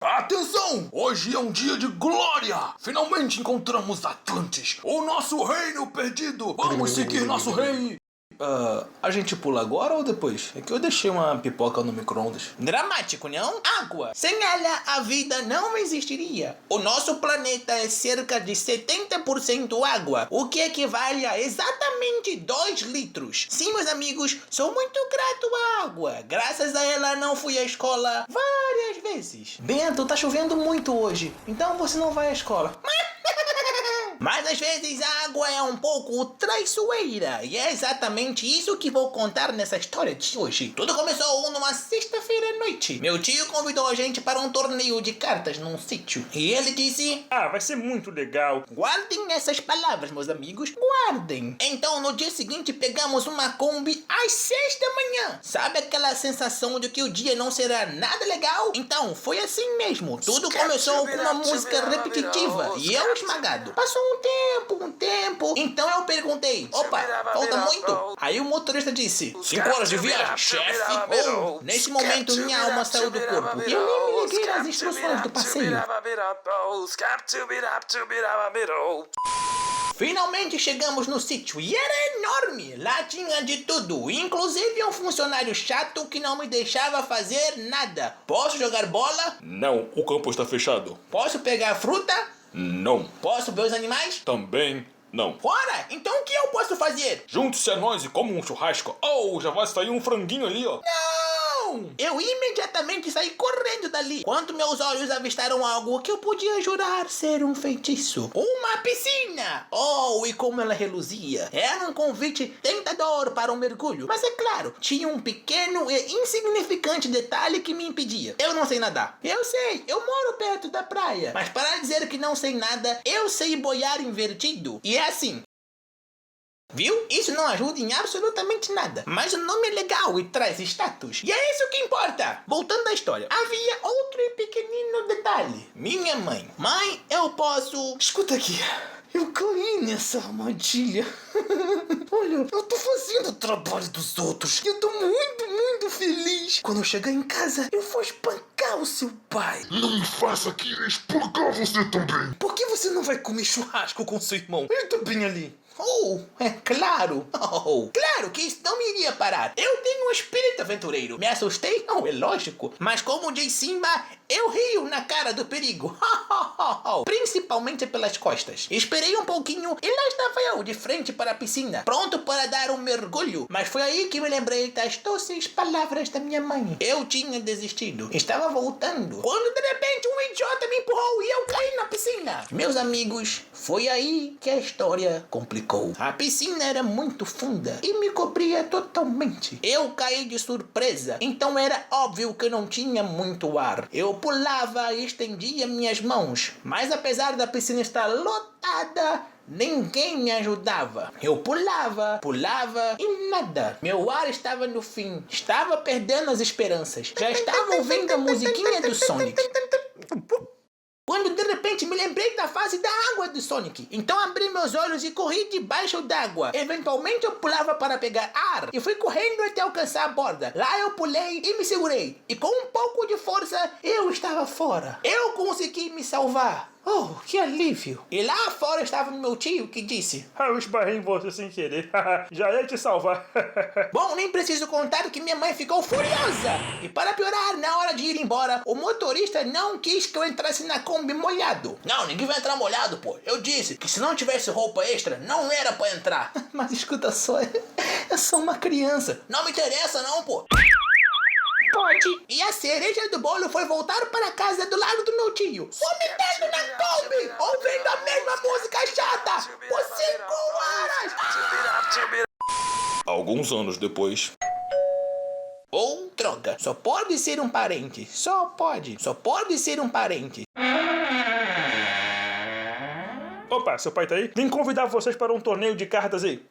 Atenção! Hoje é um dia de glória! Finalmente encontramos Atlantis, o nosso reino perdido! Vamos seguir nosso rei! A gente pula agora ou depois? É que eu deixei uma pipoca no micro-ondas. Dramático, não? Água. Sem ela, a vida não existiria. O nosso planeta é cerca de 70% água, o que equivale a exatamente 2 litros. Sim, meus amigos, sou muito grato à água. Graças a ela não fui à escola várias vezes. Bento, tá chovendo muito hoje, então você não vai à escola. Mas às vezes a água é um pouco traiçoeira, e é exatamente isso que vou contar nessa história de hoje. Tudo começou numa sexta-feira à noite. Meu tio convidou a gente para um torneio de cartas num sítio, e ele disse: vai ser muito legal. Guardem essas palavras, meus amigos, guardem. Então no dia seguinte pegamos uma Kombi às 6 da manhã. Sabe aquela sensação de que o dia não será nada legal? Então foi assim mesmo. Tudo começou com uma música repetitiva e eu esmagado. Passou um tempo. Então eu perguntei: opa, falta muito? Aí o motorista disse: 5 horas de viagem, chefe. Nesse momento minha alma saiu do corpo e eu nem me liguei nas instruções do passeio. Finalmente chegamos no sítio e era enorme. Lá tinha de tudo, inclusive um funcionário chato que não me deixava fazer nada. Posso jogar bola? Não, o campo está fechado. Posso pegar fruta? Não. Posso ver os animais? Também não. Fora! Então o que eu posso fazer? Junte-se a nós e coma um churrasco. Oh, já vai sair um franguinho ali, ó. Não! Eu imediatamente saí correndo dali, quando meus olhos avistaram algo que eu podia jurar ser um feitiço. Uma piscina! Oh, e como ela reluzia! Era um convite tentador para um mergulho, mas é claro, tinha um pequeno e insignificante detalhe que me impedia. Eu não sei nadar. Eu sei, eu moro perto da praia. Mas para dizer que não sei nada, eu sei boiar invertido. E é assim. Viu? Isso não ajuda em absolutamente nada. Mas o nome é legal e traz status. E é isso que importa. Voltando à história. Havia outro e pequenino detalhe. Minha mãe. Mãe, eu posso... Escuta aqui. Eu caí nessa armadilha. Olha, eu tô fazendo o trabalho dos outros. E eu tô muito feliz. Quando eu chegar em casa, eu vou espancar o seu pai. Não me faça que espancar você também. Por que você não vai comer churrasco com seu irmão? Ele tá bem ali. Oh, é claro. Oh, claro que isso não me iria parar. Eu tenho um espírito aventureiro. Me assustei? Não, é lógico. Mas como diz Simba, eu rio na cara do perigo. Principalmente pelas costas. Esperei um pouquinho e lá estava eu, de frente para a piscina, pronto para dar um mergulho. Mas foi aí que me lembrei das doces palavras da minha mãe. Eu tinha desistido. Estava voltando, quando de repente um idiota me empurrou e eu caí na piscina. Meus amigos, foi aí que a história complicou. A piscina era muito funda e me cobria totalmente. Eu caí de surpresa, então era óbvio que não tinha muito ar. Eu pulava e estendia minhas mãos, mas apesar da piscina estar lotada, ninguém me ajudava. Eu pulava e nada. Meu ar estava no fim. Estava perdendo as esperanças. Já estava ouvindo a musiquinha do Sonic. Quando de repente me lembrei da fase da água do Sonic. Então abri meus olhos e corri debaixo d'água. Eventualmente eu pulava para pegar ar e fui correndo até alcançar a borda. Lá eu pulei e me segurei. E com um pouco de força eu estava fora. Eu consegui me salvar. Oh, que alívio. E lá fora estava meu tio que disse: eu esbarrei em você sem querer. Já ia te salvar. Bom, nem preciso contar que minha mãe ficou furiosa. E para piorar, na hora de ir embora, o motorista não quis que eu entrasse na Kombi molhado. Não, ninguém vai entrar molhado, pô. Eu disse que se não tivesse roupa extra, não era pra entrar. Mas escuta só, eu sou uma criança. Não me interessa não, pô. Pode. E a cereja do bolo foi voltar para a casa do lado do meu tio, vomitando na Kombi, ouvindo a mesma música chata por 5 horas. Alguns anos depois. Ou, droga, só pode ser um parente. Só pode ser um parente. Opa, seu pai tá aí? Vim convidar vocês para um torneio de cartas aí.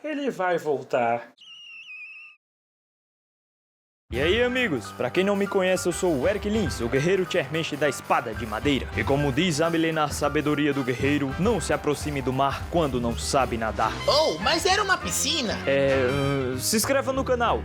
Ele vai voltar. E aí, amigos, pra quem não me conhece, eu sou o Eric Lins, o guerreiro Chermensch da espada de madeira. E como diz a milenar sabedoria do guerreiro, não se aproxime do mar quando não sabe nadar. Oh, mas era uma piscina. Se inscreva no canal,